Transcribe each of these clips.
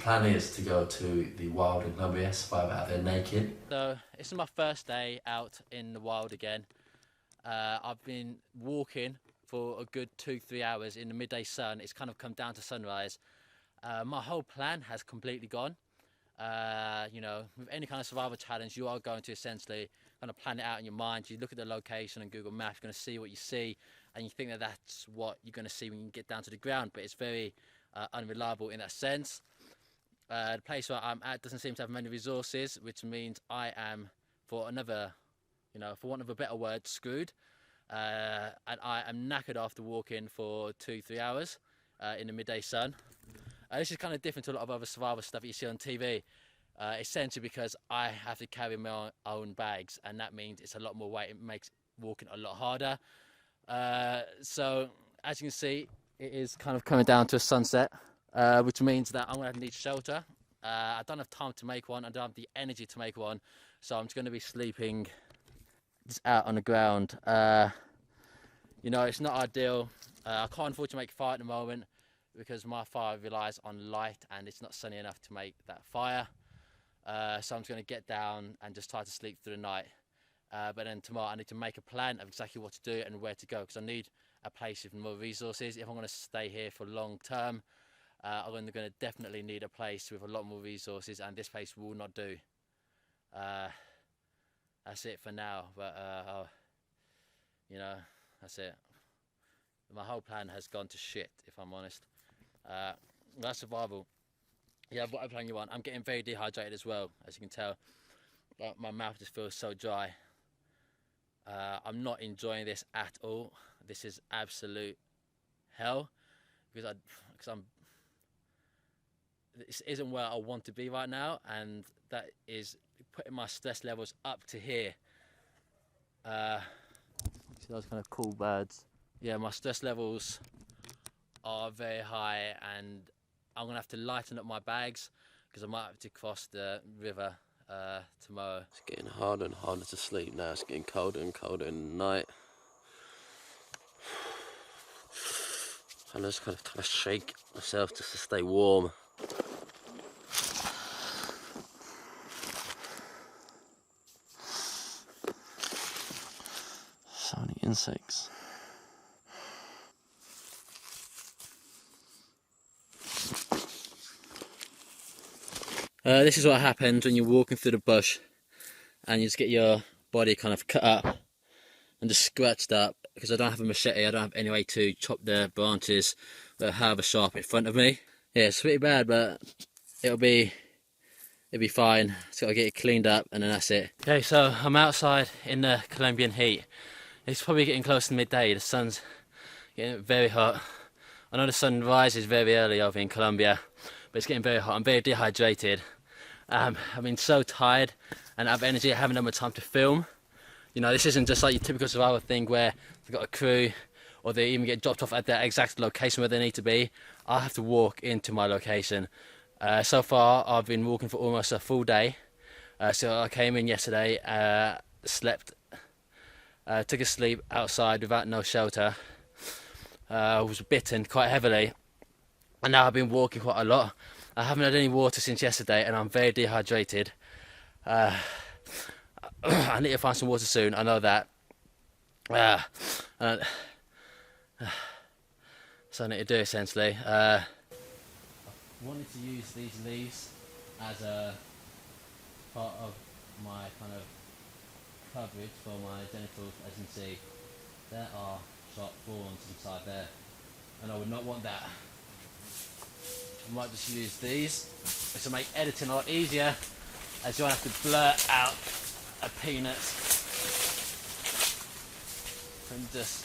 plan is to go to the wild in Colombia, survive out there naked. So it's my first day out in the wild again. I've been walking for a good 2-3 hours in the midday sun. It's kind of come down to sunrise. My whole plan has completely gone. You know, with any kind of survival challenge, you are going to essentially kind of plan it out in your mind. You look at the location on Google Maps, you're going to see what you see, and you think that that's what you're going to see when you get down to the ground, but it's very unreliable in that sense. The place where I'm at doesn't seem to have many resources, which means I am, for another, you know, for want of a better word, screwed. And I am knackered after walking for 2-3 hours in the midday sun. This is kind of different to a lot of other survival stuff that you see on TV, essentially because I have to carry my own bags, and that means it's a lot more weight. It makes walking a lot harder. So as you can see, it is kind of coming down to a sunset, which means that I'm going to need shelter. I don't have time to make one. I don't have the energy to make one, so I'm just going to be sleeping just out on the ground. You know, it's not ideal. I can't afford to make a fire at the moment because my fire relies on light and it's not sunny enough to make that fire. So I'm just going to get down and just try to sleep through the night. But then tomorrow I need to make a plan of exactly what to do and where to go, because I need a place with more resources. If I'm going to stay here for long term, I'm going to definitely need a place with a lot more resources, and this place will not do. That's it for now, but you know, that's it. My whole plan has gone to shit, if I'm honest. That's survival. Yeah, what plan you want? I'm getting very dehydrated as well, as you can tell. My mouth just feels so dry. I'm not enjoying this at all. This is absolute hell because this isn't where I want to be right now, and that is putting my stress levels up to here. See those kind of cool birds? Yeah, my stress levels are very high, and I'm gonna have to lighten up my bags because I might have to cross the river tomorrow. It's getting harder and harder to sleep now. It's getting colder and colder in the night. I'm just kind of shake myself just to stay warm. So many insects. This is what happens when you're walking through the bush and you just get your body kind of cut up and just scratched up, because I don't have a machete. I don't have any way to chop the branches that I have a sharp in front of me. Yeah, it's pretty bad, but it'll be fine. Just gotta get it cleaned up and then that's it. Okay, so I'm outside in the Colombian heat. It's probably getting close to midday. The sun's getting very hot. I know the sun rises very early over in Colombia, but it's getting very hot. I'm very dehydrated. I've been so tired and I have energy. I haven't had much time to film. You know, this isn't just like your typical survival thing where they've got a crew or they even get dropped off at their exact location where they need to be. I have to walk into my location. So far, I've been walking for almost a full day. So I came in yesterday, slept, took a sleep outside without no shelter. I was bitten quite heavily, and now I've been walking quite a lot. I haven't had any water since yesterday, and I'm very dehydrated. I need to find some water soon, I know that. So I need to do essentially. I wanted to use these leaves as a part of my kind of coverage for my genitals. As you can see, there are sharp thorns inside there, and I would not want that. I might just use these, which will make editing a lot easier, as you won't have to blur out a peanut and just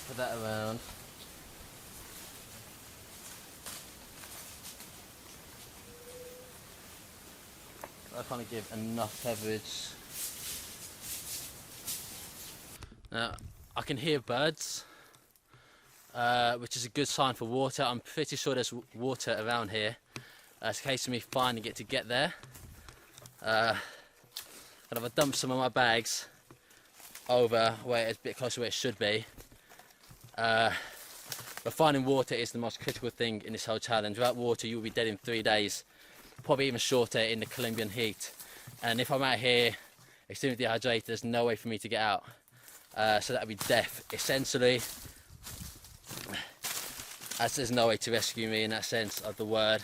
put that around. I kind of give enough coverage. Now I can hear birds, which is a good sign for water. I'm pretty sure there's water around here. It's a case of me finding it to get there. And I've dumped some of my bags over where it's a bit closer to where it should be. But finding water is the most critical thing in this whole challenge. Without water, you'll be dead in 3 days. probably even shorter in the Colombian heat. And if I'm out here extremely dehydrated, there's no way for me to get out. So that would be death, essentially. As there's no way to rescue me in that sense of the word.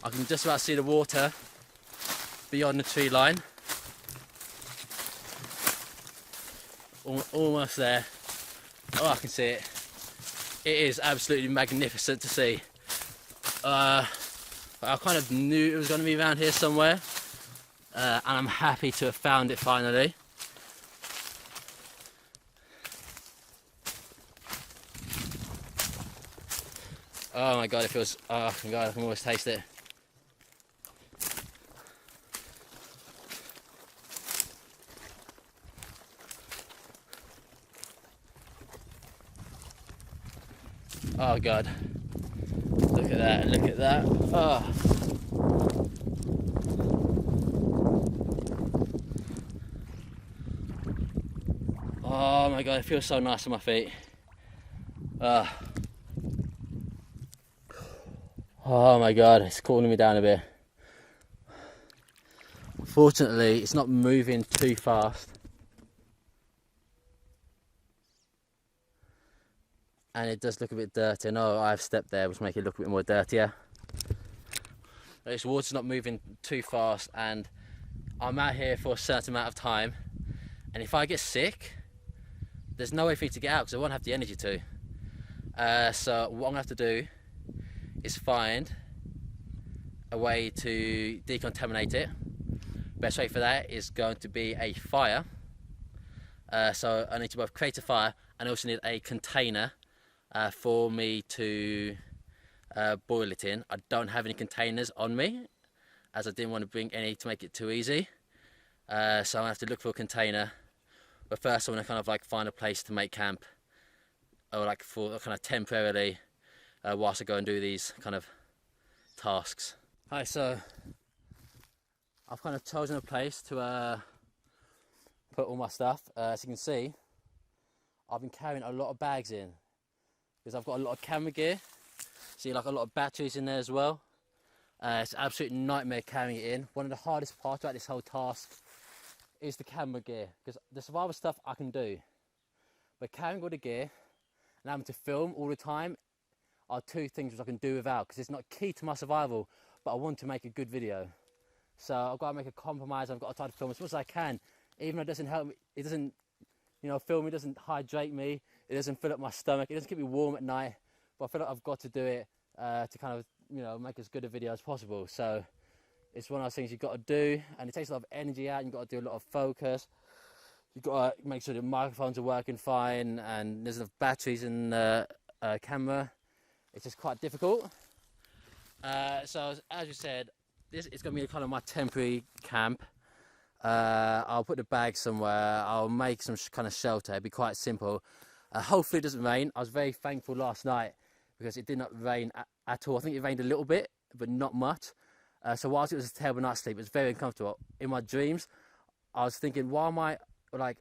I can just about see the water beyond the tree line. Almost there. Oh, I can see it. It is absolutely magnificent to see. I kind of knew it was going to be around here somewhere, and I'm happy to have found it finally. Oh my god, it feels, oh my god, I can almost taste it. Oh god, look at that, look at that. Oh. Oh my god, it feels so nice on my feet. Oh my god, it's cooling me down a bit. Fortunately, it's not moving too fast. And it does look a bit dirty. I know I've stepped there, which makes it look a bit more dirtier. This water's not moving too fast, and I'm out here for a certain amount of time. And if I get sick, there's no way for me to get out because I won't have the energy to. So what I'm gonna have to do is find a way to decontaminate it. Best way for that is going to be a fire. So I need to both create a fire and also need a container for me to boil it in. I don't have any containers on me, as I didn't want to bring any to make it too easy. So I'm gonna have to look for a container. But first I want to kind of like find a place to make camp, or like for kind of temporarily, whilst I go and do these kind of tasks. Alright, so I've kind of chosen a place to put all my stuff. As you can see, I've been carrying a lot of bags in because I've got a lot of camera gear. See, like a lot of batteries in there as well. It's an absolute nightmare carrying it in. One of the hardest parts about this whole task is the camera gear, because the survival stuff I can do, but carrying all the gear and having to film all the time are two things which I can do without, because it's not key to my survival, but I want to make a good video. So I've got to make a compromise. I've got to try to film as much as I can, even though it doesn't help me. It doesn't, you know, filming doesn't hydrate me. It doesn't fill up my stomach. It doesn't keep me warm at night. But I feel like I've got to do it to kind of, you know, make as good a video as possible. So it's one of those things you've got to do, and it takes a lot of energy out. You've got to do a lot of focus. You've got to make sure the microphones are working fine, and there's enough batteries in the camera. It's just quite difficult. So as you said, this is going to be kind of my temporary camp. I'll put the bag somewhere. I'll make some kind of shelter. It'll be quite simple. Hopefully it doesn't rain. I was very thankful last night because it did not rain at all. I think it rained a little bit, but not much. So whilst it was a terrible night's sleep, it was very uncomfortable. In my dreams, I was thinking, why am I, like,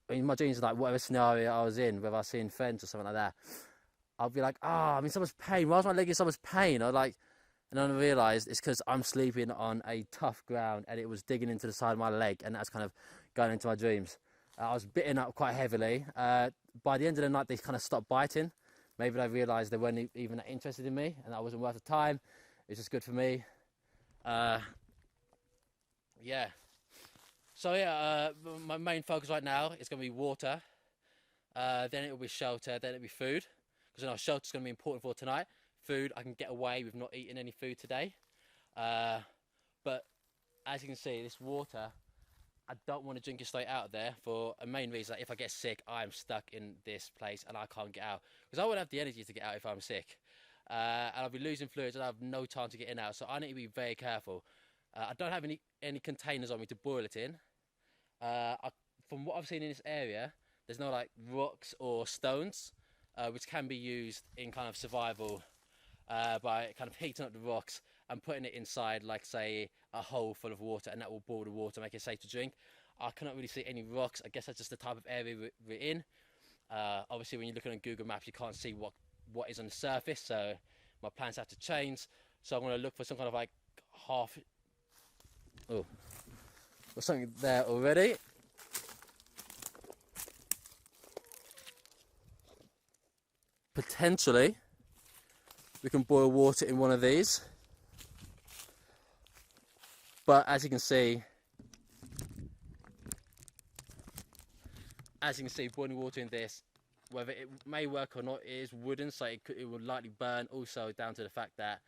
in my dreams, like, whatever scenario I was in, whether I was seeing friends or something like that, I'll be like, I'm in so much pain. Why is my leg in so much pain? Or like, and then I realised it's because I'm sleeping on a tough ground and it was digging into the side of my leg, and that's kind of going into my dreams. I was bitten up quite heavily. By the end of the night, they kind of stopped biting. Maybe I realised they weren't even that interested in me and that wasn't worth the time. It's just good for me. Yeah. So yeah, my main focus right now is going to be water. Then it will be shelter. Then it'll be food. Because I know shelter's going to be important for tonight. Food, I can get away with not eating any food today. But as you can see, this water, I don't want to drink it straight out of there for a main reason. Like, if I get sick, I'm stuck in this place and I can't get out. Because I won't have the energy to get out if I'm sick. And I'll be losing fluids and I have no time to get in and out. So I need to be very careful. I don't have any containers on me to boil it in. From what I've seen in this area, there's no like rocks or stones, which can be used in kind of survival by kind of heating up the rocks and putting it inside, like say a hole full of water, and that will boil the water, make it safe to drink. I cannot really see any rocks. I guess that's just the type of area we're in. Obviously when you're looking on Google Maps you can't see what is on the surface, so my plans have to change. So I'm going to look for some kind of like there's something there already. Potentially we can boil water in one of these, but as you can see, boiling water in this, whether it may work or not, it is wooden, so it will likely burn. Also down to the fact that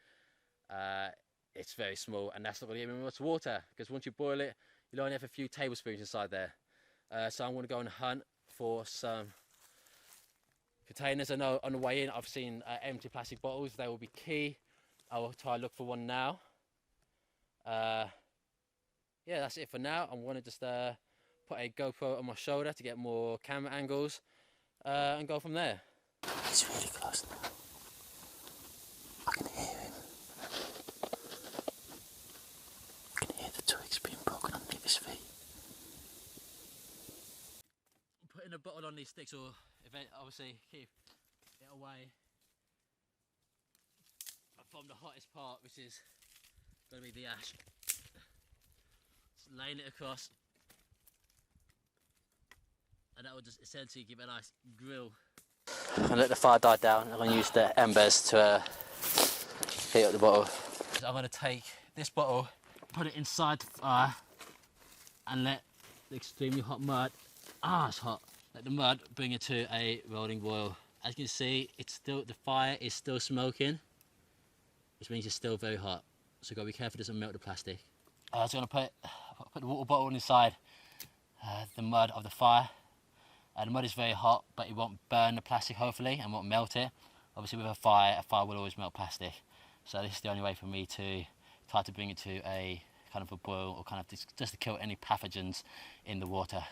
it's very small, and that's not going to give me much water, because once you boil it, you'll only have a few tablespoons inside there. So I'm going to go and hunt for some containers. I know on the way in I've seen empty plastic bottles. They will be key. I will try to look for one now. Yeah, that's it for now. I'm going to just put a GoPro on my shoulder to get more camera angles and go from there. He's really close now. I can hear him. I can hear the twigs being broken underneath his feet. I'm putting a bottle on these sticks, or obviously keep it away from the hottest part, which is going to be the ash. Just laying it across, and that will just essentially give it a nice grill. I'm going to let the fire die down. I'm going to use the embers to heat up the bottle. So I'm going to take this bottle, put it inside the fire, and let the extremely hot mud, it's hot, let the mud bring it to a rolling boil. As you can see, the fire is still smoking, which means it's still very hot. So you've got to be careful it doesn't melt the plastic. I was going to put the water bottle inside the mud of the fire. The mud is very hot, but it won't burn the plastic, hopefully, and won't melt it. Obviously with a fire will always melt plastic. So this is the only way for me to try to bring it to a kind of a boil, or kind of just to kill any pathogens in the water.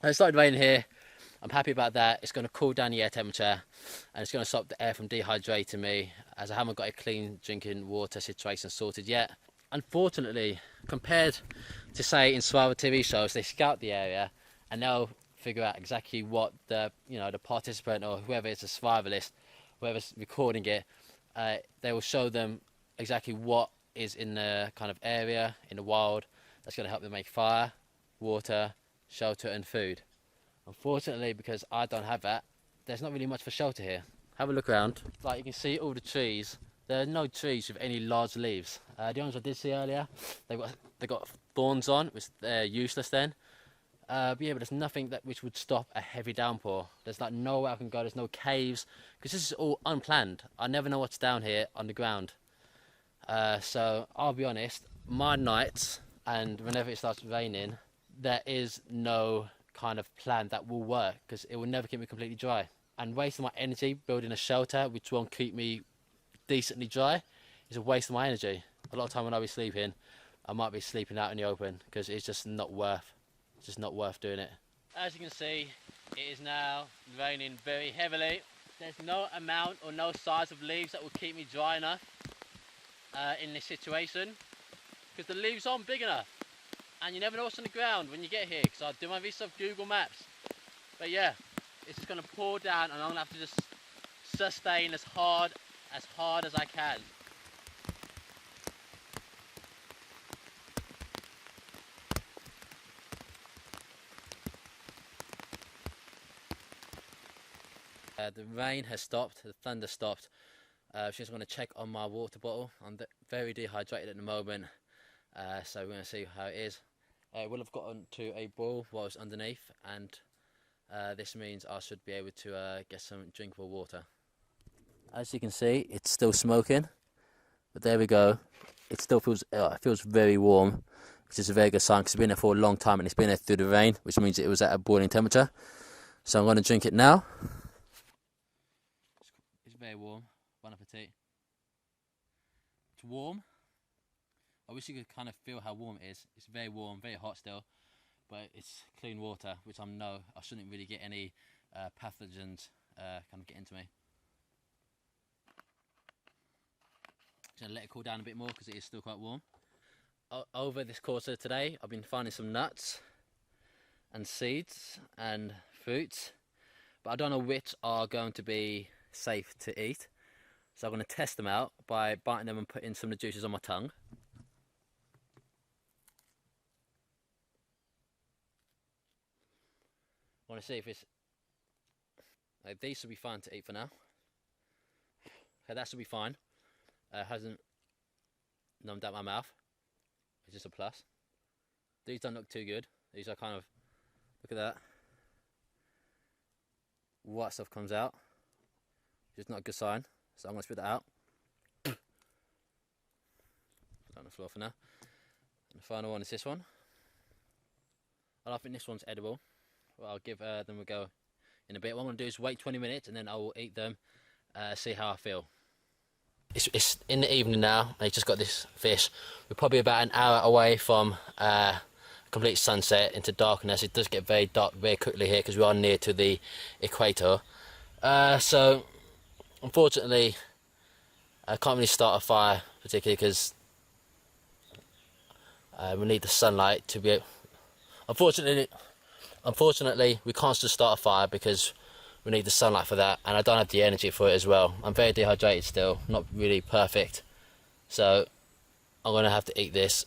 It started raining here. I'm happy about that. It's going to cool down the air temperature, and it's going to stop the air from dehydrating me, as I haven't got a clean drinking water situation sorted yet. Unfortunately, compared to say in survival TV shows, they scout the area and they'll figure out exactly what the participant, or whoever is a survivalist, whoever's recording it, they will show them exactly what is in the kind of area in the wild that's going to help them make fire, water, shelter and food. Unfortunately, because I don't have that, there's not really much for shelter here. Have a look around. Like you can see all the trees. There are no trees with any large leaves. The ones I did see earlier, they got thorns on, which they're useless then. But yeah, but there's nothing which would stop a heavy downpour. There's like nowhere I can go. There's no caves, because this is all unplanned. I never know what's down here on the ground. So I'll be honest, my nights and whenever it starts raining, there is no kind of plan that will work, because it will never keep me completely dry. And wasting my energy building a shelter which won't keep me decently dry is a waste of my energy. A lot of time when I'll be sleeping, I might be sleeping out in the open, because it's just not worth doing it. As you can see, it is now raining very heavily. There's no amount or no size of leaves that will keep me dry enough in this situation, because the leaves aren't big enough, and you never know what's on the ground when you get here, because I do my research on Google Maps. But yeah, it's just going to pour down, and I'm going to have to just sustain as hard as I can. The rain has stopped, the thunder stopped. Just want to check on my water bottle. I'm very dehydrated at the moment, so we're going to see how it is. It will have gotten to a boil while it's underneath, and this means I should be able to get some drinkable water. As you can see, it's still smoking, but there we go. It still feels very warm, which is a very good sign, because it's been there for a long time and it's been there through the rain, which means it was at a boiling temperature. So I'm going to drink it now. It's very warm. Bon appetit. It's warm. I wish you could kind of feel how warm it is. It's very warm, very hot still, but it's clean water, which I know I shouldn't really get any pathogens kind of get into me. Just gonna let it cool down a bit more because it is still quite warm. Over this course of today, I've been finding some nuts and seeds and fruits, but I don't know which are going to be safe to eat. So I'm going to test them out by biting them and putting some of the juices on my tongue. I want to see if it's... these should be fine to eat for now. Okay, that should be fine. Hasn't numbed out my mouth. It's just a plus. These don't look too good. These are kind of... Look at that. White stuff comes out. Which is not a good sign. So I'm going to spit that out. Put that on the floor for now. And the final one is this one. I don't think this one's edible. Well, I'll give them a go in a bit. What I'm going to do is wait 20 minutes and then I will eat them, see how I feel. It's in the evening now. I just got this fish. We're probably about an hour away from complete sunset into darkness. It does get very dark very quickly here because we are near to the equator. So unfortunately I can't really start a fire particularly because we need the sunlight to be... Unfortunately we can't just start a fire because we need the sunlight for that, and I don't have the energy for it as well. I'm very dehydrated still, not really perfect, so I'm going to have to eat this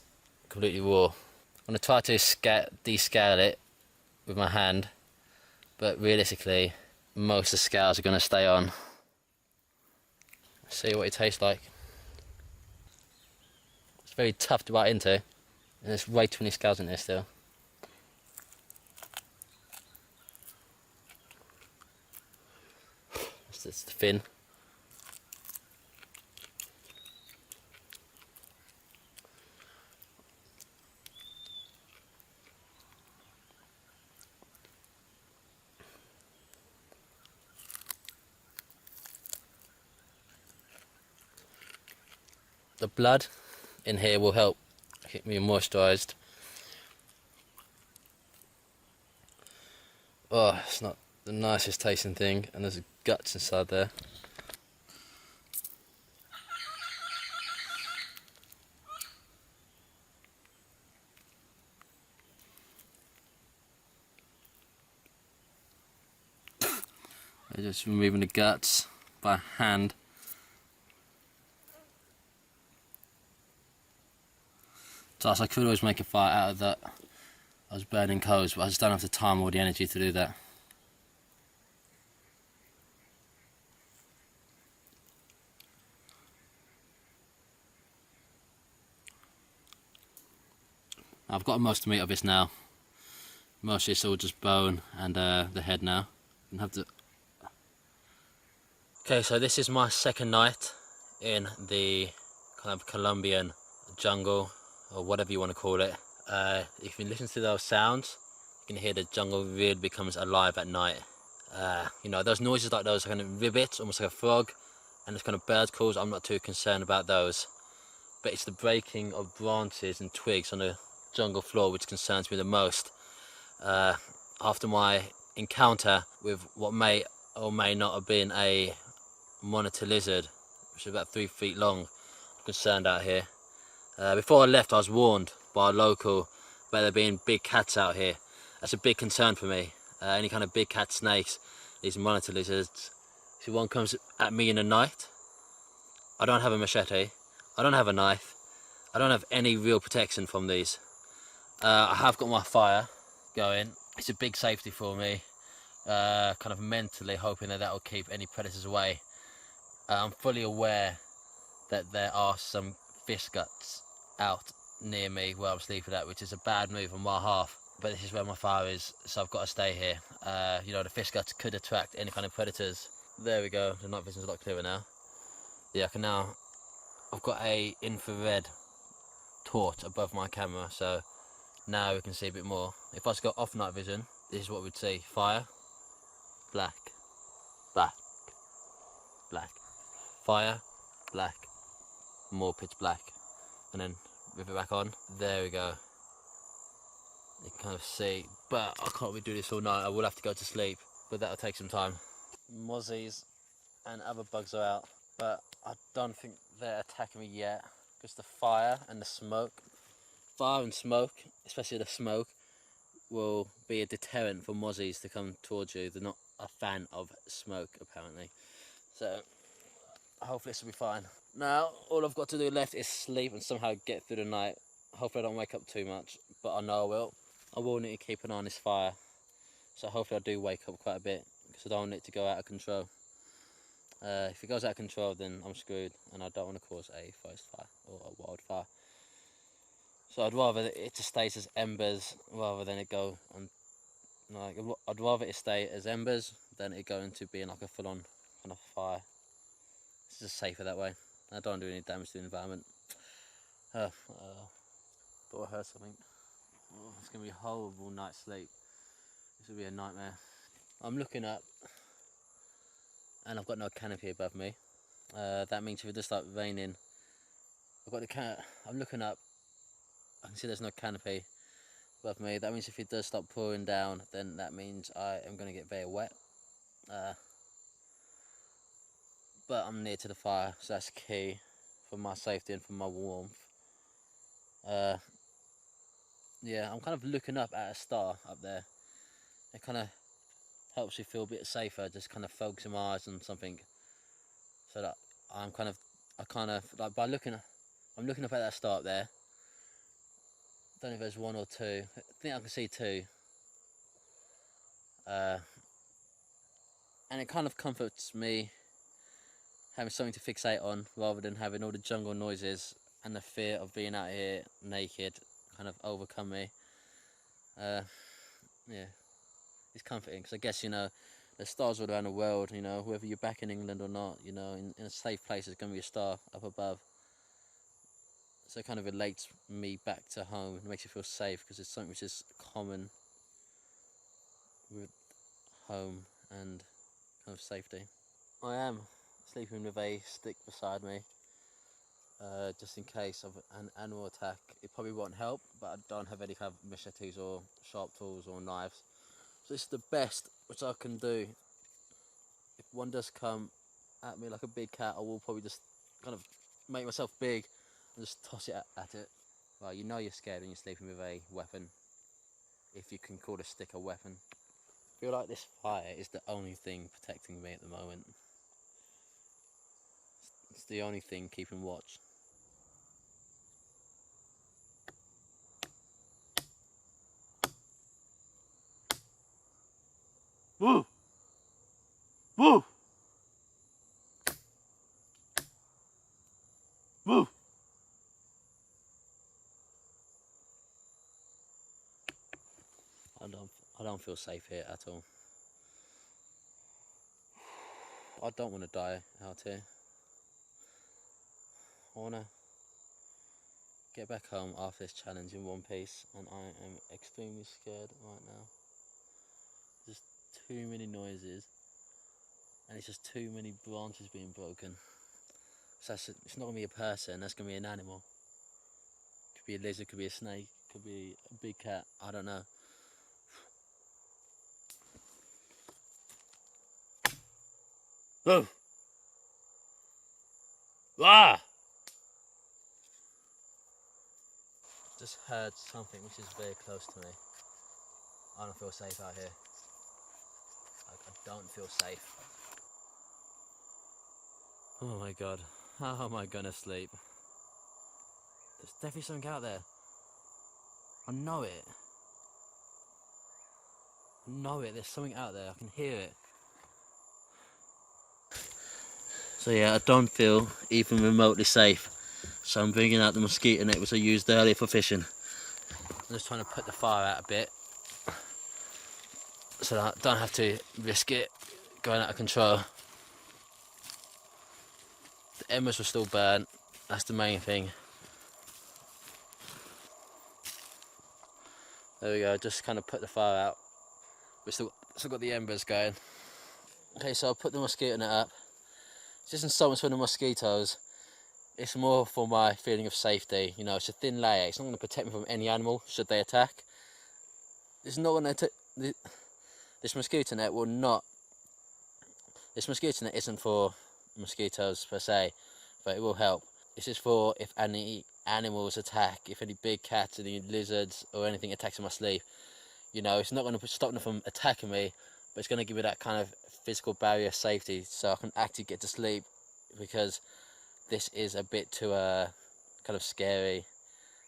completely raw. I'm going to try to descale it with my hand, but realistically most of the scales are going to stay on. See what it tastes like. It's very tough to bite into, and there's way too many scales in there still. It's the fin. The blood in here will help keep me moisturised. Oh, it's not the nicest tasting thing, and there's guts inside there. I'm just removing the guts by hand. So I could always make a fire out of that. I was burning coals, but I just don't have the time or the energy to do that. I've got most of the meat of this now. Mostly it's all just bone and the head now. And have to... Okay, so this is my second night in the kind of Colombian jungle, or whatever you want to call it. If you listen to those sounds, you can hear the jungle really becomes alive at night. You know, those noises like those are kind of ribbits, almost like a frog, and it's kind of bird calls. I'm not too concerned about those, but it's the breaking of branches and twigs on the jungle floor which concerns me the most. After my encounter with what may or may not have been a monitor lizard, which is about 3 feet long, I'm concerned out here. Before I left I was warned by a local about there being big cats out here. That's a big concern for me. Any kind of big cat snakes, these monitor lizards. If one comes at me in the night, I don't have a machete, I don't have a knife, I don't have any real protection from these. I have got my fire going. It's a big safety for me, kind of mentally hoping that will keep any predators away. I'm fully aware that there are some fish guts out near me where I'm sleeping at, which is a bad move on my half, but this is where my fire is, so I've got to stay here. You know, the fish guts could attract any kind of predators. There we go, the night vision's a lot clearer now. Yeah, I can now, I've got a infrared torch above my camera, so now we can see a bit more. If I was to go off night vision, this is what we'd see. Fire, black, black, black. Fire, black, more pitch black. And then with it back on, there we go. You can kind of see, but I can't really do this all night. I will have to go to sleep, but that'll take some time. Mozzies and other bugs are out, but I don't think they're attacking me yet because the fire and the smoke, especially the smoke, will be a deterrent for mozzies to come towards you. They're not a fan of smoke apparently, so hopefully this will be fine. Now all I've got to do left is sleep and somehow get through the night. Hopefully I don't wake up too much, but I know I will. I will need to keep an eye on this fire, so hopefully I do wake up quite a bit because I don't want it to go out of control. If it goes out of control, then I'm screwed, and I don't want to cause a forest fire or a wildfire. So I'd rather it just stays as embers rather than it go on. Like, I'd rather it stay as embers than it go into being like a full-on kind of fire. It's just safer that way. I don't do any damage to the environment. Thought I heard something. Oh, it's gonna be a horrible night's sleep. This will be a nightmare. I'm looking up, and I've got no canopy above me. That means if it does start raining, I'm looking up. I can see there's no canopy above me. That means if it does start pouring down, then that means I am going to get very wet. But I'm near to the fire, so that's key for my safety and for my warmth. Yeah, I'm kind of looking up at a star up there. It kind of helps you feel a bit safer, just kind of focusing my eyes on something, so that I'm kind of like I'm looking up at that star up there. I don't know if there's one or two. I think I can see two. And it kind of comforts me having something to fixate on rather than having all the jungle noises and the fear of being out here naked kind of overcome me. Yeah, it's comforting because I guess, you know, there's stars all around the world, you know, whether you're back in England or not, you know, in a safe place there's going to be a star up above. So it kind of relates me back to home. It makes you feel safe because it's something which is common with home and kind of safety. I am sleeping with a stick beside me, just in case of an animal attack. It probably won't help, but I don't have any kind of machetes or sharp tools or knives. So this is the best which I can do. If one does come at me like a big cat, I will probably just kind of make myself big and just toss it at it. Well, you know you're scared when you're sleeping with a weapon, if you can call a stick a weapon. I feel like this fire is the only thing protecting me at the moment. It's the only thing keeping watch. Woo! Woo! Woo! I don't feel safe here at all. I don't want to die out here. I want to get back home after this challenge in one piece, and I am extremely scared right now. There's too many noises, and it's just too many branches being broken. So it's not going to be a person, that's going to be an animal. Could be a lizard, could be a snake, could be a big cat, I don't know. Oh! Ah! Just heard something which is very close to me. I don't feel safe out here. I don't feel safe. Oh my god, how am I gonna sleep? There's definitely something out there. I know it. I know it, there's something out there, I can hear it. So yeah, I don't feel even remotely safe. So I'm bringing out the mosquito net which I used earlier for fishing. I'm just trying to put the fire out a bit, so that I don't have to risk it going out of control. The embers will still burn, that's the main thing. There we go, just kind of put the fire out. We've still got the embers going. Okay, so I'll put the mosquito net up. This isn't so much for the mosquitoes, it's more for my feeling of safety. You know, it's a thin layer, it's not going to protect me from any animal should they attack. it's not going to. This mosquito net will not. This mosquito net isn't for mosquitoes per se, but it will help. This is for if any animals attack, if any big cats, any lizards, or anything attacks in my sleep. You know, it's not going to stop them from attacking me, but it's going to give me that kind of physical barrier of safety, so I can actually get to sleep, because this is a bit too kind of scary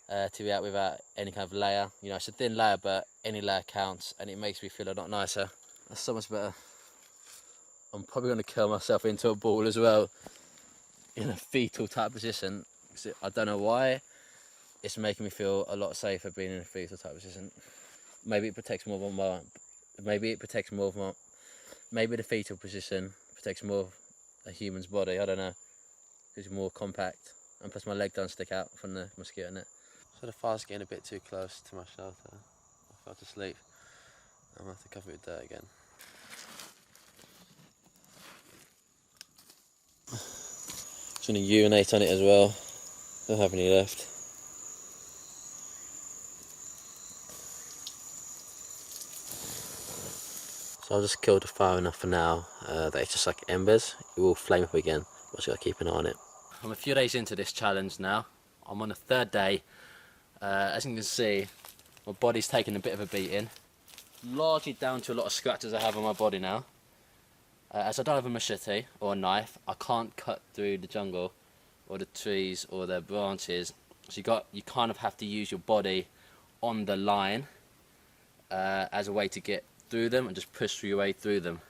to be out without any kind of layer. You know, it's a thin layer, but any layer counts, and it makes me feel a lot nicer. That's so much better. I'm probably going to curl myself into a ball as well, in a fetal type position. I don't know why. It's making me feel a lot safer being in a fetal type position. Maybe it protects more of my. Maybe it protects more of my. Maybe the fetal position protects more of a human's body. I don't know. It's more compact, and plus my leg don't stick out from the mosquito net. So the fire's getting a bit too close to my shelter. I fell to sleep. I'm gonna have to cover it with dirt again. Just gonna urinate on it as well. Don't have any left. So I'll just kill the fire enough for now that it's just like embers. It will flame up again. But just gotta keep an eye on it. I'm a few days into this challenge now. I'm on the third day. As you can see, my body's taking a bit of a beating. Largely down to a lot of scratches I have on my body now. As I don't have a machete or a knife, I can't cut through the jungle or the trees or the branches. So you kind of have to use your body on the line as a way to get through them and just push your way through them.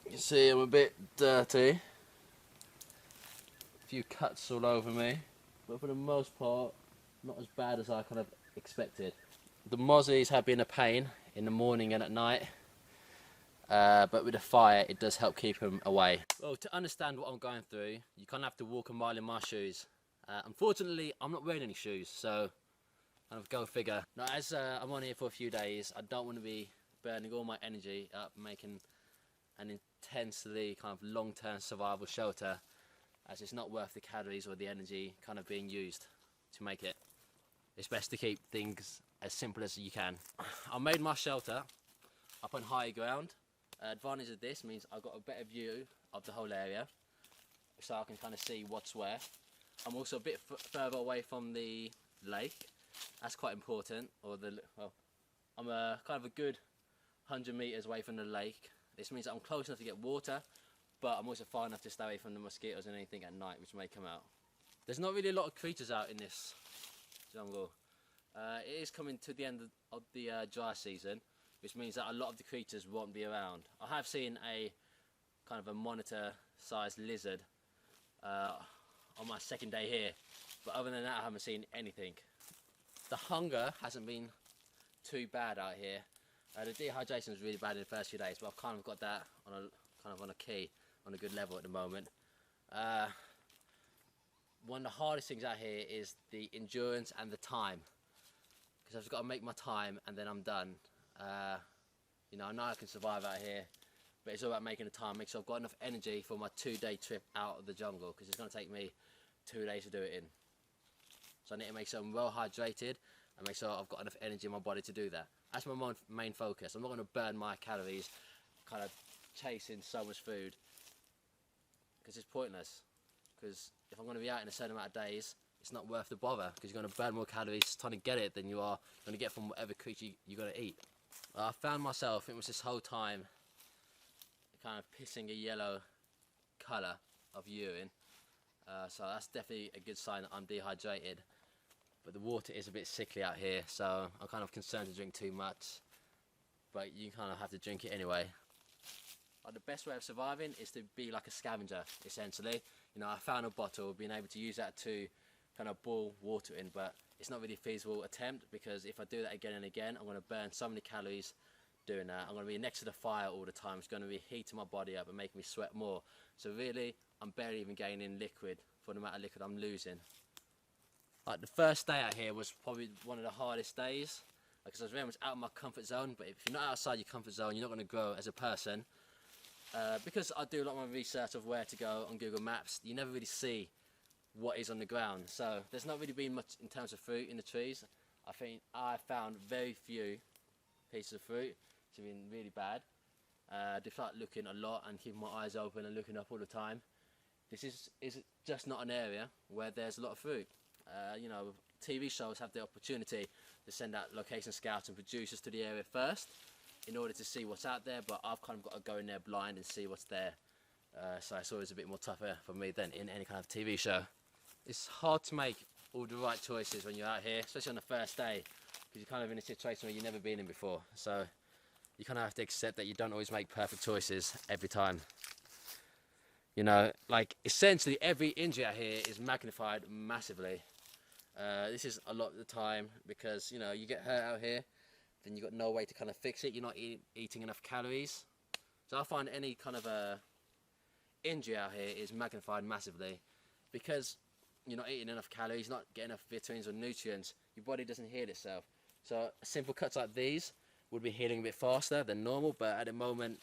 You can see I'm a bit dirty. A few cuts all over me, but for the most part, not as bad as I kind of expected. The mozzies have been a pain in the morning and at night, but with the fire, it does help keep them away. Well, to understand what I'm going through, you kind of have to walk a mile in my shoes. Unfortunately, I'm not wearing any shoes, so kind of go figure. Now, as I'm on here for a few days, I don't want to be burning all my energy up making an intensely kind of long-term survival shelter, as it's not worth the calories or the energy kind of being used to make it. It's best to keep things as simple as you can. I made my shelter up on higher ground. Advantage of this means I've got a better view of the whole area, so I can kind of see what's where. I'm also a bit further away from the lake. That's quite important. Well, I'm kind of a good 100 meters away from the lake. This means that I'm close enough to get water, but I'm also far enough to stay away from the mosquitoes and anything at night which may come out. There's not really a lot of creatures out in this jungle. It is coming to the end of the dry season, which means that a lot of the creatures won't be around. I have seen a kind of a monitor-sized lizard on my second day here, but other than that I haven't seen anything. The hunger hasn't been too bad out here. The dehydration was really bad in the first few days, but I've kind of got that on a key, on a good level at the moment. One of the hardest things out here is the endurance and the time, because I've just got to make my time and then I'm done. You know I can survive out here, but it's all about making the time, make sure I've got enough energy for my 2-day trip out of the jungle, because it's going to take me 2 days to do it in. So I need to make sure I'm well hydrated and make sure I've got enough energy in my body to do that. That's my main focus. I'm not going to burn my calories kind of chasing so much food, because it's pointless. Because if I'm going to be out in a certain amount of days, it's not worth the bother, because you're going to burn more calories trying to get it than you are going to get from whatever creature you're going to eat. I found myself, it was this whole time, kind of pissing a yellow colour of urine. So that's definitely a good sign that I'm dehydrated. But the water is a bit sickly out here, so I'm kind of concerned to drink too much. But you kind of have to drink it anyway. The best way of surviving is to be like a scavenger, essentially. You know, I found a bottle, being able to use that to kind of boil water in, but it's not really a feasible attempt, because if I do that again and again, I'm going to burn so many calories doing that. I'm going to be next to the fire all the time. It's going to be heating my body up and making me sweat more. So really, I'm barely even gaining liquid for the amount of liquid I'm losing. Like the first day out here was probably one of the hardest days, because I was very much out of my comfort zone. But if you're not outside your comfort zone, you're not going to grow as a person. Because I do a lot of my research of where to go on Google Maps, you never really see what is on the ground. So there's not really been much in terms of fruit in the trees. I think I found very few pieces of fruit. It's been really bad. Just start looking a lot and keeping my eyes open and looking up all the time. This is just not an area where there's a lot of fruit. You know, TV shows have the opportunity to send out location scouts and producers to the area first in order to see what's out there, but I've kind of got to go in there blind and see what's there. So it's always a bit more tougher for me than in any kind of TV show. It's hard to make all the right choices when you're out here, especially on the first day, because you're kind of in a situation where you've never been in before. So you kind of have to accept that you don't always make perfect choices every time. You know, like essentially every injury out here is magnified massively. This is a lot of the time because, you know, you get hurt out here, then you've got no way to kind of fix it. You're not eating enough calories. So I find any kind of injury out here is magnified massively because you're not eating enough calories, not getting enough vitamins or nutrients. Your body doesn't heal itself. So simple cuts like these would be healing a bit faster than normal, but at the moment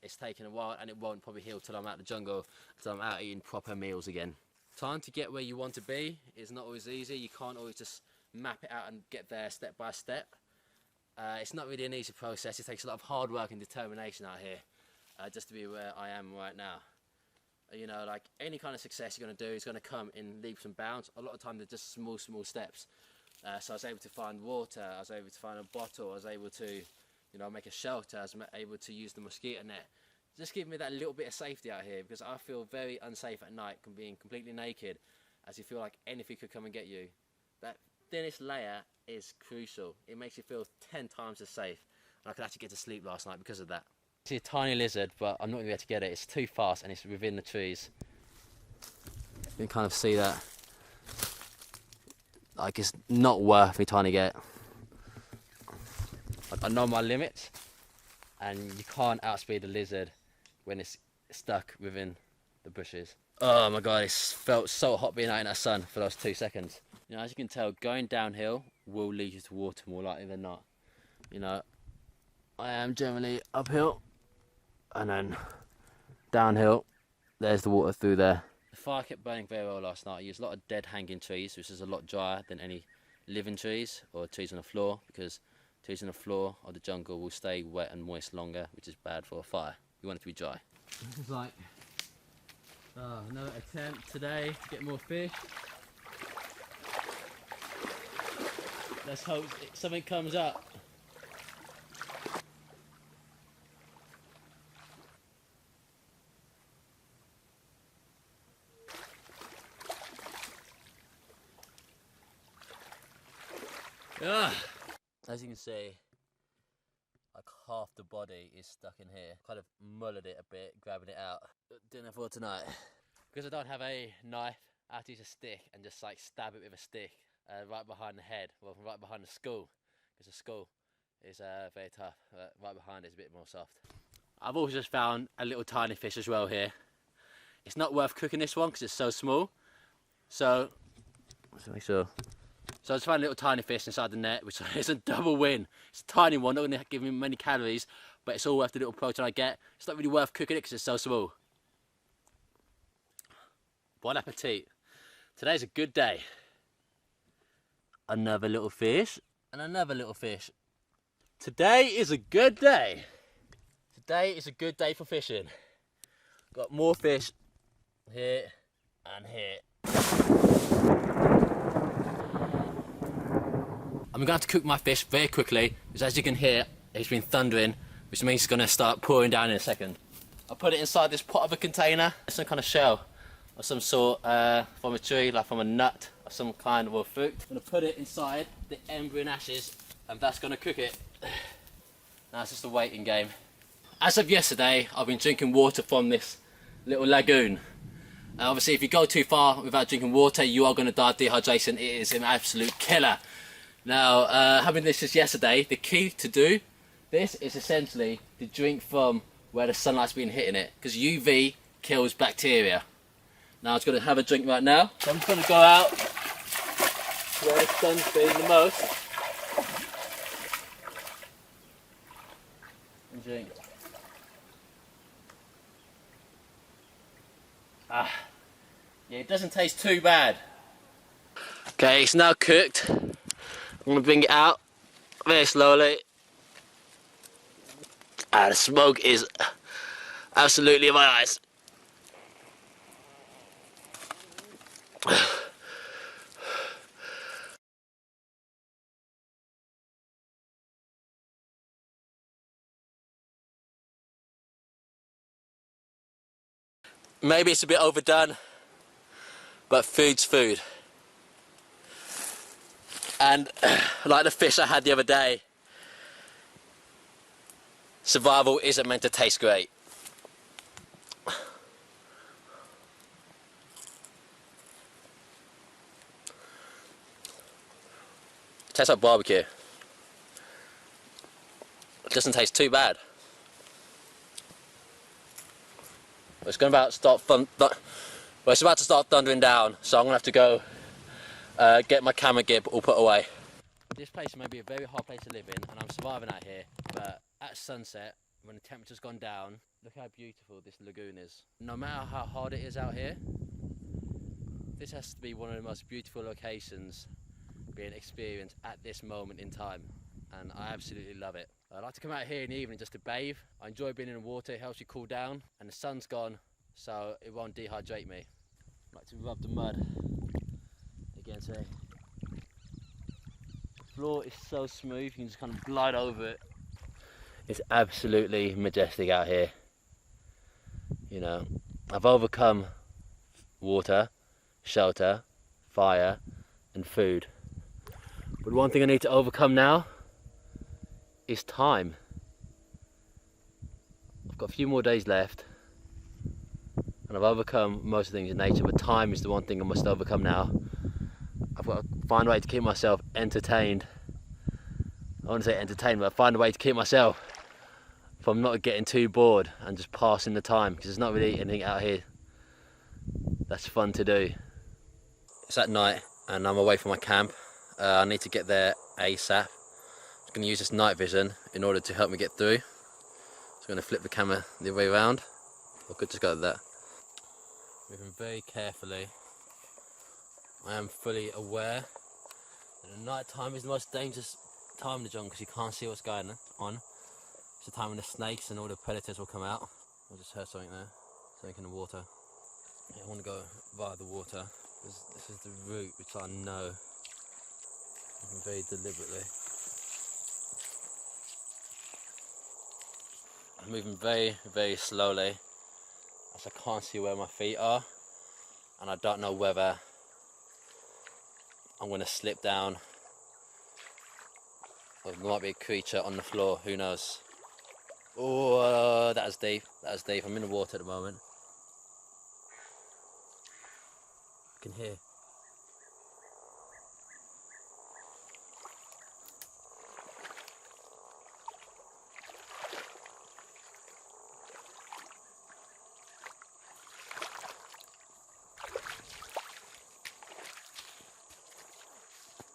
it's taking a while and it won't probably heal till I'm out of the jungle, till I'm out eating proper meals again. Time to get where you want to be is not always easy. You can't always just map it out and get there step by step. It's not really an easy process. It takes a lot of hard work and determination out here just to be where I am right now. You know, like any kind of success you're going to do is going to come in leaps and bounds. A lot of time they're just small steps. So I was able to find water, I was able to find a bottle, I was able to, you know, make a shelter, I was able to use the mosquito net. Just give me that little bit of safety out here because I feel very unsafe at night being completely naked, as you feel like anything could come and get you. That thinnest layer is crucial. It makes you feel 10 times as safe. And I could actually get to sleep last night because of that. See a tiny lizard, but I'm not going to be able to get it. It's too fast and it's within the trees. You can kind of see that. Like, it's not worth me trying to get. I know my limits, and you can't outspeed a lizard when it's stuck within the bushes. Oh my god, it felt so hot being out in that sun for those 2 seconds. You know, as you can tell, going downhill will lead you to water more likely than not. You know, I am generally uphill, and then downhill, there's the water through there. The fire kept burning very well last night. I used a lot of dead hanging trees, which is a lot drier than any living trees or trees on the floor, because trees on the floor of the jungle will stay wet and moist longer, which is bad for a fire. You want it to be dry. This is like another attempt today to get more fish. Let's hope something comes up. As you can see, like half the body is stuck in here. Kind of mullered it a bit, grabbing it out. Dinner for tonight. Because I don't have a knife, I have to use a stick and just like stab it with a stick right behind the head, well, right behind the skull. Because the skull is very tough, right behind it is a bit more soft. I've also just found a little tiny fish as well here. It's not worth cooking this one because it's so small. So, let's make sure. So I just found a little tiny fish inside the net, which is a double win. It's a tiny one, not going to give me many calories, but it's all worth the little protein I get. It's not really worth cooking it because it's so small. Bon appetit. Today's a good day. Another little fish, and another little fish. Today is a good day. Today is a good day for fishing. Got more fish here and here. I'm going to have to cook my fish very quickly, because as you can hear, it's been thundering, which means it's going to start pouring down in a second. I'll put it inside this pot of a container, some kind of shell of some sort from a tree, like from a nut of some kind of fruit. I'm going to put it inside the embryo and ashes, and that's going to cook it. Now it's just a waiting game. As of yesterday, I've been drinking water from this little lagoon. Obviously, if you go too far without drinking water, you are going to die of dehydration. It is an absolute killer. Now, having this just yesterday, the key to do this is essentially to drink from where the sunlight's been hitting it, because UV kills bacteria. Now, I'm just going to have a drink right now. So I'm just going to go out where the sun's been the most and drink. Yeah, it doesn't taste too bad. Okay, it's now cooked. I'm I'm gonna bring it out very slowly. The smoke is absolutely in my eyes. Maybe it's a bit overdone, but food's food. And like the fish I had the other day, survival isn't meant to taste great. It tastes like barbecue. It doesn't taste too bad. It's about to start thundering down, so I'm gonna have to go get my camera gear all put away. This place may be a very hard place to live in, and I'm surviving out here, but at sunset, when the temperature's gone down, look how beautiful this lagoon is. No matter how hard it is out here, this has to be one of the most beautiful locations being experienced at this moment in time, and I absolutely love it. I like to come out here in the evening just to bathe. I enjoy being in the water, it helps you cool down, and the sun's gone, so it won't dehydrate me. I like to rub the mud against it. The floor is so smooth, you can just kind of glide over it. It's absolutely majestic out here. You know, I've overcome water, shelter, fire, and food. But one thing I need to overcome now is time. I've got a few more days left, and I've overcome most of the things in nature, but time is the one thing I must overcome now. I've got to find a way to keep myself entertained. I want to say entertained, but find a way to keep myself from not getting too bored and just passing the time, because there's not really anything out here that's fun to do. It's at night and I'm away from my camp. I need to get there ASAP. I'm going to use this night vision in order to help me get through. So I'm going to flip the camera the other way around. I could just go like that. Moving very carefully. I am fully aware that the night time is the most dangerous time in the jungle because you can't see what's going on. It's the time when the snakes and all the predators will come out. I just heard something there, something in the water. Yeah, I want to go via the water. This is the route which I know. Moving very deliberately. I'm moving very, very slowly as I can't see where my feet are, and I don't know whether I'm going to slip down or there might be a creature on the floor, who knows. Oh, that was deep, that was deep. I'm in the water at the moment. I can hear.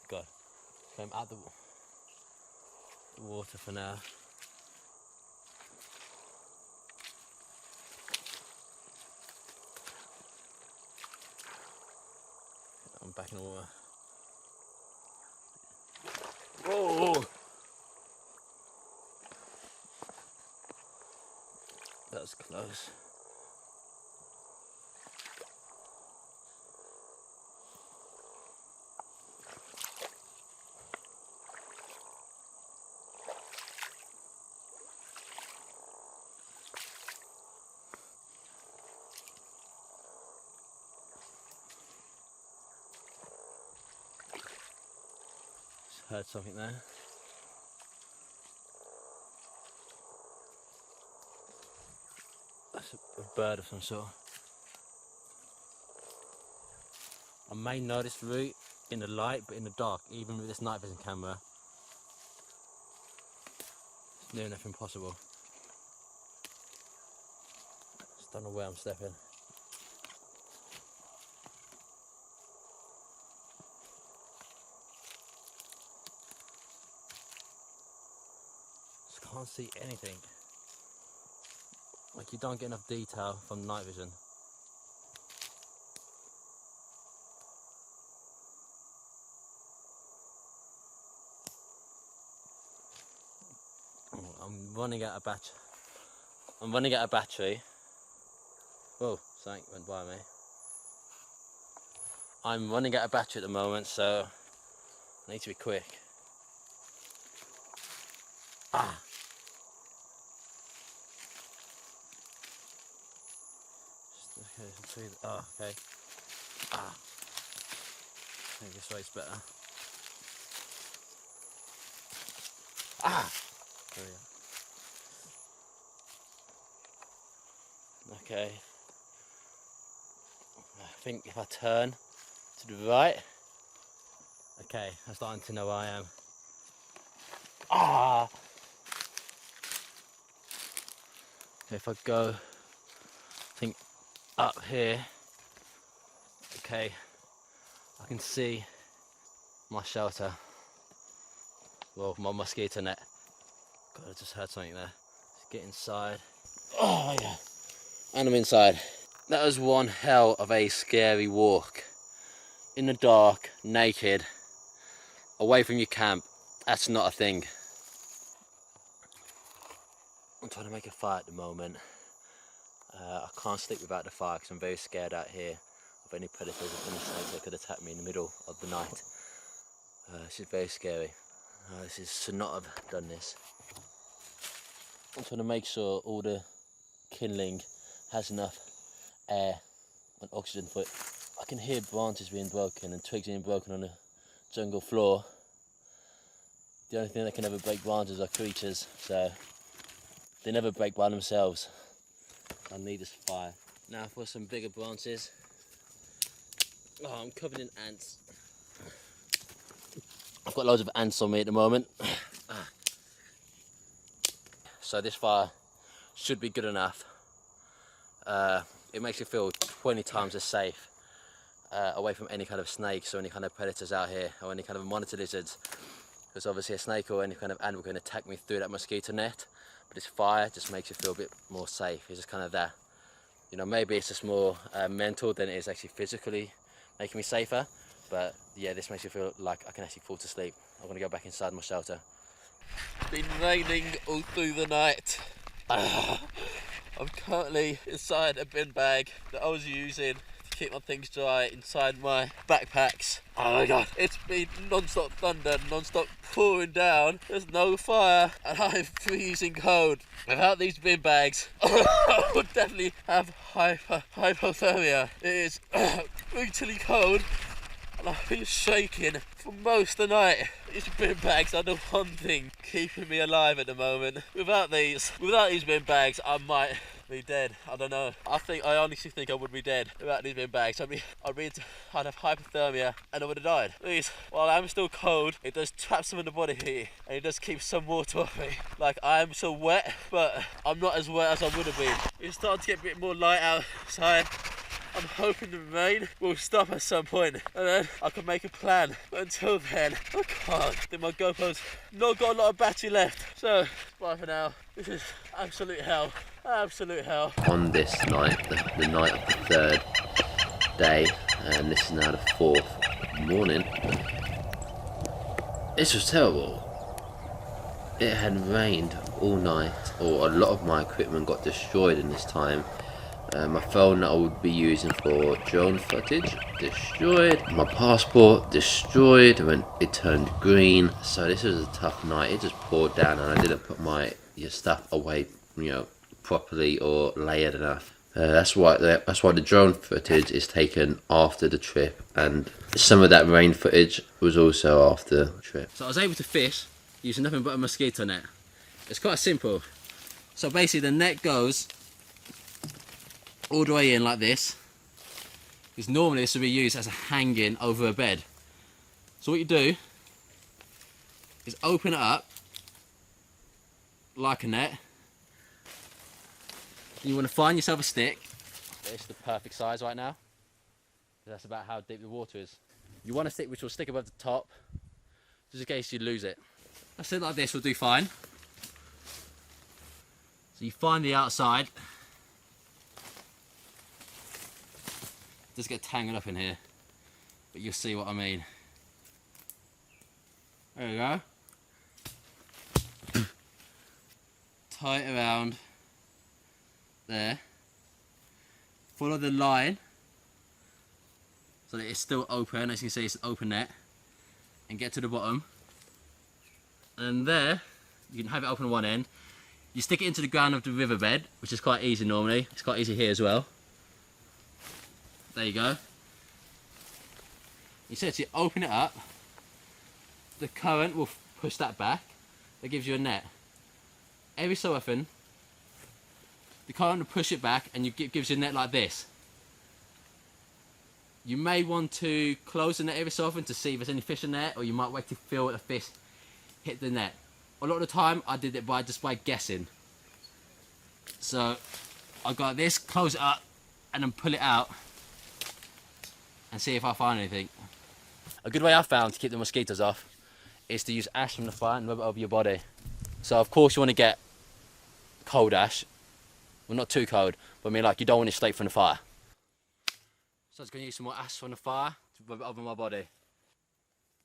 God, so I'm out the water for now. I'm back in the water. Whoa! That was close. Heard something there. That's a bird of some sort. I may know this route in the light, but in the dark, even with this night vision camera, it's near enough impossible. Just don't know where I'm stepping. Can't see anything. Like, you don't get enough detail from night vision. running out of battery. I'm running out of battery. Whoa, something went by me. I'm running out of battery at the moment, so I need to be quick. Ah. Okay, oh, okay. Ah. I think this way's better. Ah. There we go. Okay. I think if I turn to the right. Okay, I'm starting to know where I am. Ah. Okay, if I go, I think up here. Okay, I can see my shelter. Well, my mosquito net. God, I just heard something there. Let's get inside. Oh yeah, and I'm inside. That was one hell of a scary walk. In the dark, naked, away from your camp. That's not a thing. I'm trying to make a fire at the moment. I can't sleep without the fire because I'm very scared out here of any predators or any snakes that could attack me in the middle of the night. This is very scary. Should not have done this. I'm trying to make sure all the kindling has enough air and oxygen for it. I can hear branches being broken and twigs being broken on the jungle floor. The only thing that can ever break branches are creatures, so they never break by themselves. I need this fire. Now for some bigger branches. Oh, I'm covered in ants. I've got loads of ants on me at the moment. So this fire should be good enough. It makes you feel 20 times as safe away from any kind of snakes or any kind of predators out here, or any kind of monitor lizards. Because obviously a snake or any kind of animal can attack me through that mosquito net. But this fire just makes you feel a bit more safe. It's just kind of that. You know, maybe it's just more mental than it is actually physically making me safer. But yeah, this makes you feel like I can actually fall to sleep. I'm gonna go back inside my shelter. It's been raining all through the night. I'm currently inside a bin bag that I was using to keep my things dry inside my backpacks. Oh my god, it's been non-stop thunder, non-stop pouring down. There's no fire and I'm freezing cold. Without these bin bags, I would definitely have hypothermia. It is brutally cold. And I've been shaking for most of the night. These bin bags are the one thing keeping me alive at the moment. Without these bin bags, I might be dead. I don't know. I honestly think I would be dead without these bin bags. I'd have hypothermia and I would have died. Please, while I'm still cold, it does trap some of the body heat and it does keep some water off me. Like, I am so wet, but I'm not as wet as I would have been. It's starting to get a bit more light outside. I'm hoping the rain will stop at some point and then I can make a plan. But until then, I can't. I think my GoPro's not got a lot of battery left. So, bye for now. This is absolute hell. Absolute hell. On this night, the night of the third day, and this is now the fourth morning, this was terrible. It had rained all night, or a lot of my equipment got destroyed in this time. My phone that I would be using for drone footage, destroyed. My passport, destroyed when it turned green. So this was a tough night. It just poured down and I didn't put my stuff away, properly or layered enough. That's why the drone footage is taken after the trip, and some of that rain footage was also after the trip. So I was able to fish using nothing but a mosquito net. It's quite simple. So basically the net goes all the way in like this, because normally this would be used as a hanging over a bed. So what you do is open it up like a net. You want to find yourself a stick. It's the perfect size right now. That's about how deep the water is. You want a stick which will stick above the top, just in case you lose it. A stick like this will do fine. So you find the outside. Just get tangled up in here, but you'll see what I mean. There you go. tie it around there. Follow the line so that it's still open. As you can see, it's an open net. And get to the bottom. And there, you can have it open on one end. You stick it into the ground of the riverbed, which is quite easy normally. It's quite easy here as well. There you go. You essentially open it up. The current will push that back. That gives you a net. Every so often, the current will push it back and gives you a net like this. You may want to close the net every so often to see if there's any fish in there, or you might wait to feel the fish hit the net. A lot of the time I did it just by guessing. So I got this, close it up and then pull it out and see if I find anything. A good way I found to keep the mosquitoes off is to use ash from the fire and rub it over your body. So of course you want to get cold ash. Well, not too cold, but I mean like you don't want it straight from the fire. So I was going to use some more ash from the fire to rub it over my body.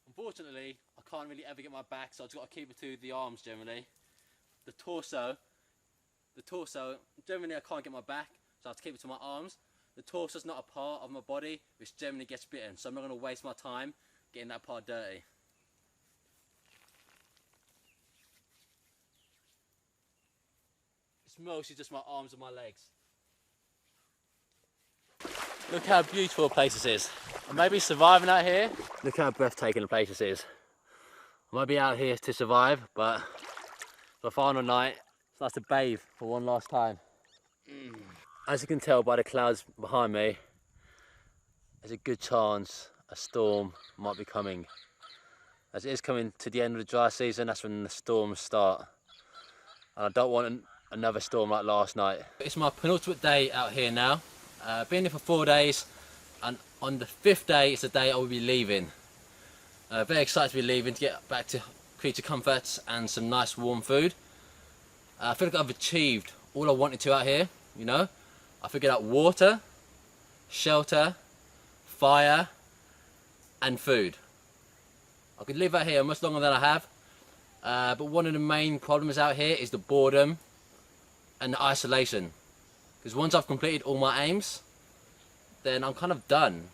Unfortunately, I can't really ever get my back, so I've just got to keep it to the arms generally. The torso, generally I can't get my back, so I have to keep it to my arms. The torso's not a part of my body which generally gets bitten, so I'm not going to waste my time getting that part dirty. It's mostly just my arms and my legs. Look how beautiful a place this is. I may be surviving out here. Look how breathtaking the place this is. I might be out here to survive, but for the final night, it's nice to bathe for one last time. As you can tell by the clouds behind me, there's a good chance a storm might be coming. As it is coming to the end of the dry season, that's when the storms start. And I don't want another storm like last night. It's my penultimate day out here now. Been here for 4 days, and on the 5th day is the day I will be leaving. Very excited to be leaving to get back to creature comforts and some nice warm food. I feel like I've achieved all I wanted to out here, you know. I figured out water, shelter, fire and food. I could live out here much longer than I have, but one of the main problems out here is the boredom and the isolation. Because once I've completed all my aims, then I'm kind of done.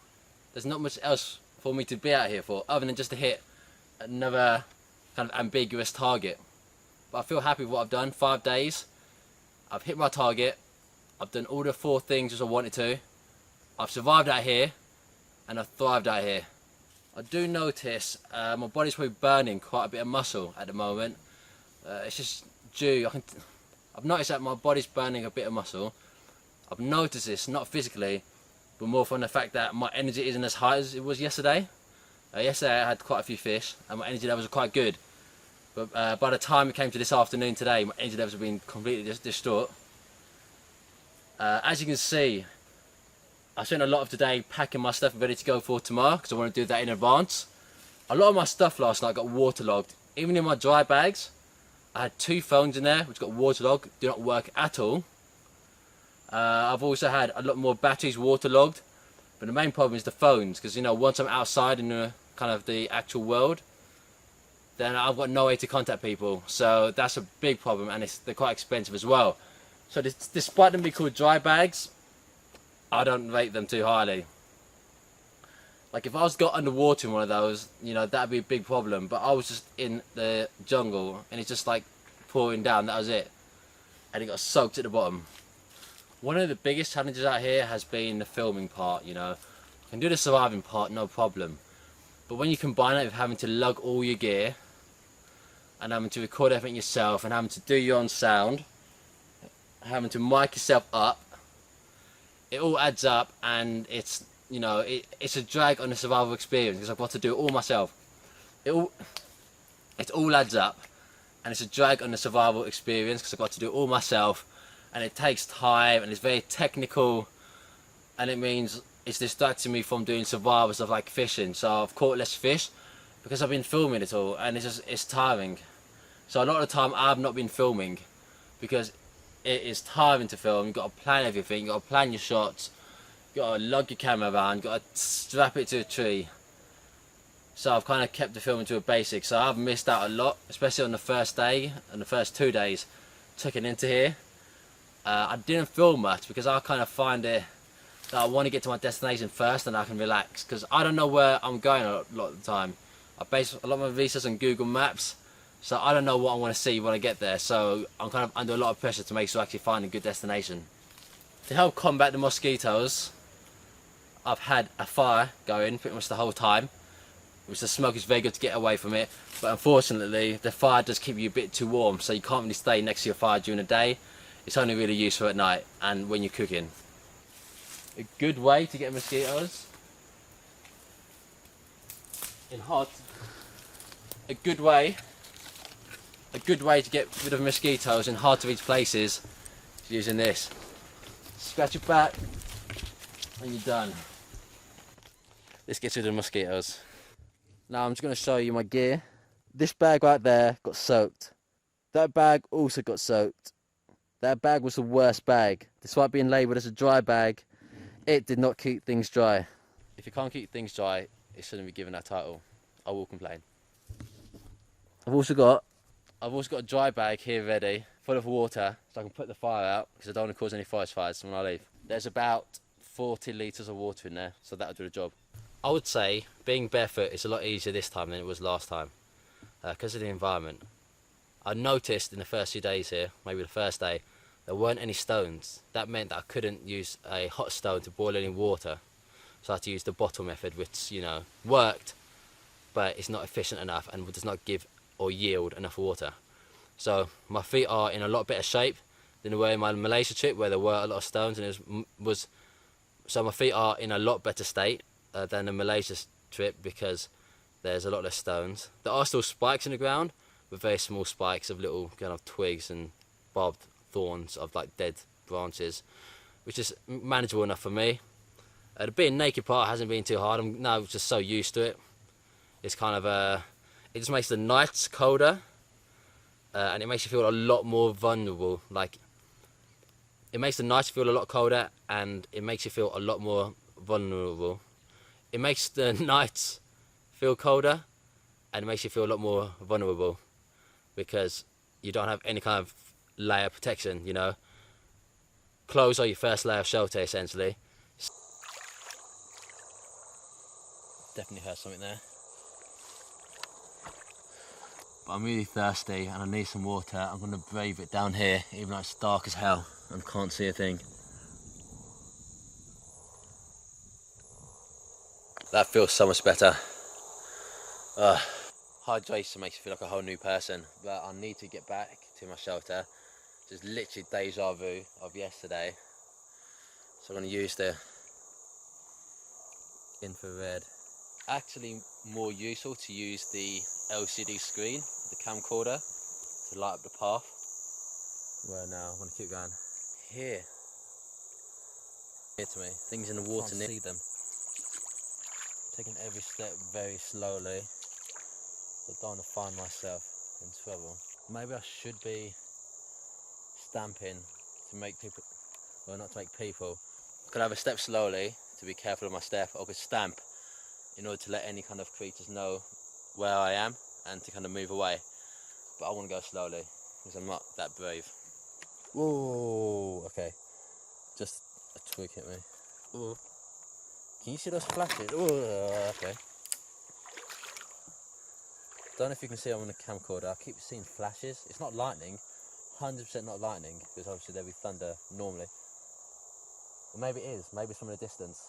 There's not much else for me to be out here for, other than just to hit another kind of ambiguous target. But I feel happy with what I've done. 5 days, I've hit my target, I've done all the 4 things as I wanted to, I've survived out here, and I've thrived out here. I do notice my body's probably burning quite a bit of muscle at the moment. It's just due, I've noticed that my body's burning a bit of muscle. I've noticed this, not physically, but more from the fact that my energy isn't as high as it was yesterday. Yesterday I had quite a few fish, and my energy levels were quite good. But by the time it came to this afternoon today, my energy levels have been completely distraught. As you can see, I spent a lot of today packing my stuff ready to go for tomorrow, because I want to do that in advance. A lot of my stuff last night got waterlogged. Even in my dry bags, I had 2 phones in there which got waterlogged, do not work at all. I've also had a lot more batteries waterlogged, but the main problem is the phones, because you know, once I'm outside in the kind of the actual world, then I've got no way to contact people, so that's a big problem, and they're quite expensive as well. So despite them being called dry bags, I don't rate them too highly. Like if I was got underwater in one of those, you know, that'd be a big problem, but I was just in the jungle and it's just like pouring down, that was it, and it got soaked at the bottom. One of the biggest challenges out here has been the filming part, you know. I can do the surviving part, no problem. But when you combine it with having to lug all your gear, and having to record everything yourself, and having to do your own sound, having to mic yourself up, it all adds up, and it's, you know, it's a drag on the survival experience, because I've got to do it all myself. It all adds up, and it's a drag on the survival experience, because I've got to do it all myself. And it takes time, and it's very technical, and it means it's distracting me from doing survival stuff like fishing. So I've caught less fish because I've been filming it all, and it's tiring. So a lot of the time I've not been filming because it is tiring to film. You've got to plan everything, you've got to plan your shots, you've got to lug your camera around, you've got to strap it to a tree. So I've kind of kept the filming to a basic, so I've missed out a lot, especially on the first day and the first 2 days. took it into here. I didn't film much because I kind of find it that I want to get to my destination first and I can relax, because I don't know where I'm going a lot of the time. I base a lot of my visas on Google Maps, so I don't know what I want to see when I get there, so I'm kind of under a lot of pressure to make sure I actually find a good destination. To help combat the mosquitoes, I've had a fire going pretty much the whole time, which the smoke is very good to get away from it, but unfortunately the fire does keep you a bit too warm, so you can't really stay next to your fire during the day. It's only really useful at night and when you're cooking. A good way to get mosquitoes in hot. A good way to get rid of mosquitoes in hard to reach places is using this. Scratch your back and you're done. This gets rid of mosquitoes. Now I'm just going to show you my gear. This bag right there got soaked. That bag also got soaked. That bag was the worst bag. Despite being labelled as a dry bag, it did not keep things dry. If you can't keep things dry, it shouldn't be given that title. I will complain. I've also got a dry bag here ready, full of water, so I can put the fire out, because I don't want to cause any forest fires when I leave. There's about 40 litres of water in there, so that'll do the job. I would say being barefoot is a lot easier this time than it was last time, because of the environment. I noticed in the first few days here, maybe the first day, there weren't any stones. That meant that I couldn't use a hot stone to boil any water. So I had to use the bottle method, which, you know, worked, but it's not efficient enough and does not give or yield enough water. So my feet are in a lot better shape than they were in my Malaysia trip, where there were a lot of stones, and so my feet are in a lot better state than the Malaysia trip, because there's a lot less stones. There are still spikes in the ground, but very small spikes of little kind of twigs and barbed thorns of like dead branches, which is manageable enough for me. The being naked part hasn't been too hard. I'm now just so used to it. It's kind of it just makes the nights colder, and it makes you feel a lot more vulnerable. Like, it makes the nights feel a lot colder, and it makes you feel a lot more vulnerable. It makes the nights feel colder, and it makes you feel a lot more vulnerable, because you don't have any kind of layer of protection, you know. Clothes are your first layer of shelter, essentially. Definitely heard something there. But I'm really thirsty and I need some water. I'm going to brave it down here, even though it's dark as hell and can't see a thing. That feels so much better. Hydration makes you feel like a whole new person, but I need to get back to my shelter. Just literally deja vu of yesterday. So I'm going to use the infrared. Actually more useful to use the LCD screen, the camcorder, to light up the path. Where now? I'm going to keep going. Here to me. Things in the water, I can't see them. Taking every step very slowly, so I don't want to find myself in trouble. Maybe I should be stamping to make people, well, not to make people. I could have a step slowly to be careful of my step, or I could stamp in order to let any kind of creatures know where I am and to kind of move away. But I want to go slowly because I'm not that brave. Whoa, okay. Just a twig hit me. Whoa. Can you see those flashes? Whoa, okay. Don't know if you can see them on the camcorder. I keep seeing flashes. It's not lightning. 100% not lightning, because obviously there'll be thunder normally. Or maybe it is. Maybe it's from a distance.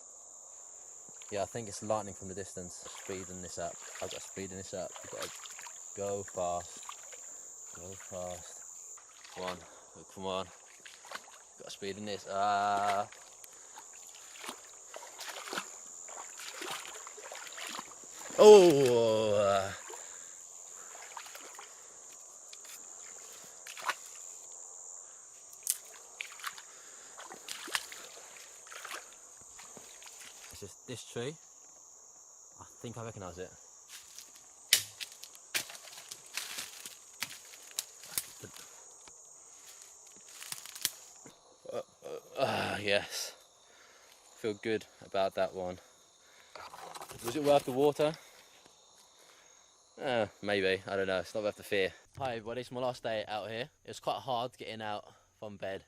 Yeah, I think it's lightning from the distance. Speeding this up. I've got speeding this up. You've got to go fast. Go fast. Come on. Come on. Got to speed in this. Oh! It's just this tree. I think I recognise it. Yes. Feel good about that one. Was it worth the water? Maybe. I don't know. It's not worth the fear. Hi everybody, it's my last day out here. It was quite hard getting out from bed,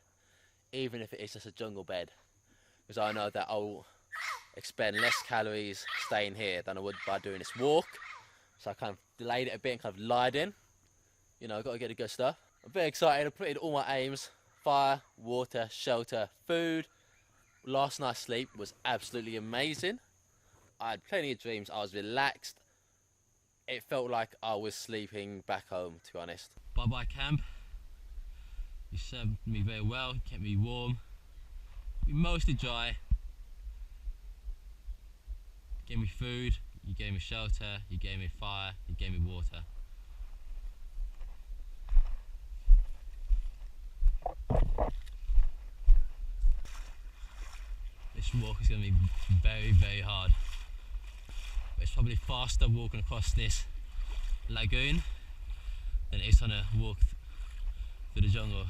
even if it is just a jungle bed, because I know that I'll expend less calories staying here than I would by doing this walk. So I kind of delayed it a bit and kind of lied in. You know, got to get the good stuff. I'm very excited. I put in all my aims: fire, water, shelter, food. Last night's sleep was absolutely amazing. I had plenty of dreams. I was relaxed. It felt like I was sleeping back home, to be honest. Bye-bye camp. You served me very well, kept me warm, kept me mostly dry. You gave me food, you gave me shelter, you gave me fire, you gave me water. This walk is going to be very, very hard. It's probably faster walking across this lagoon than it is on a walk through the jungle.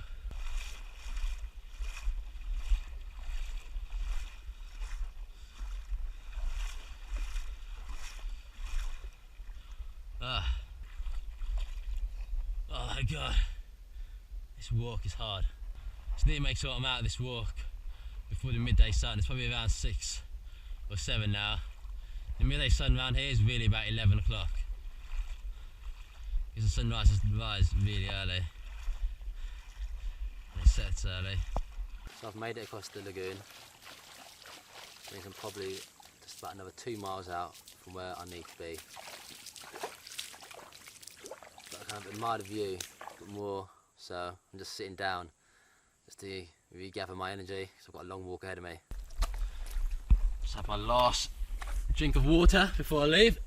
Oh my god, this walk is hard. Just need to make sure I'm out of this walk before the midday sun. It's probably around 6 or 7 now. The midday sun around here is really about 11 o'clock. Because the sun rises really early. And it sets early. So I've made it across the lagoon. It means I'm probably just about another 2 miles out from where I need to be. But I kind of admire the view a bit more, so I'm just sitting down just to regather my energy, because I've got a long walk ahead of me. Just have my last drink of water before I leave.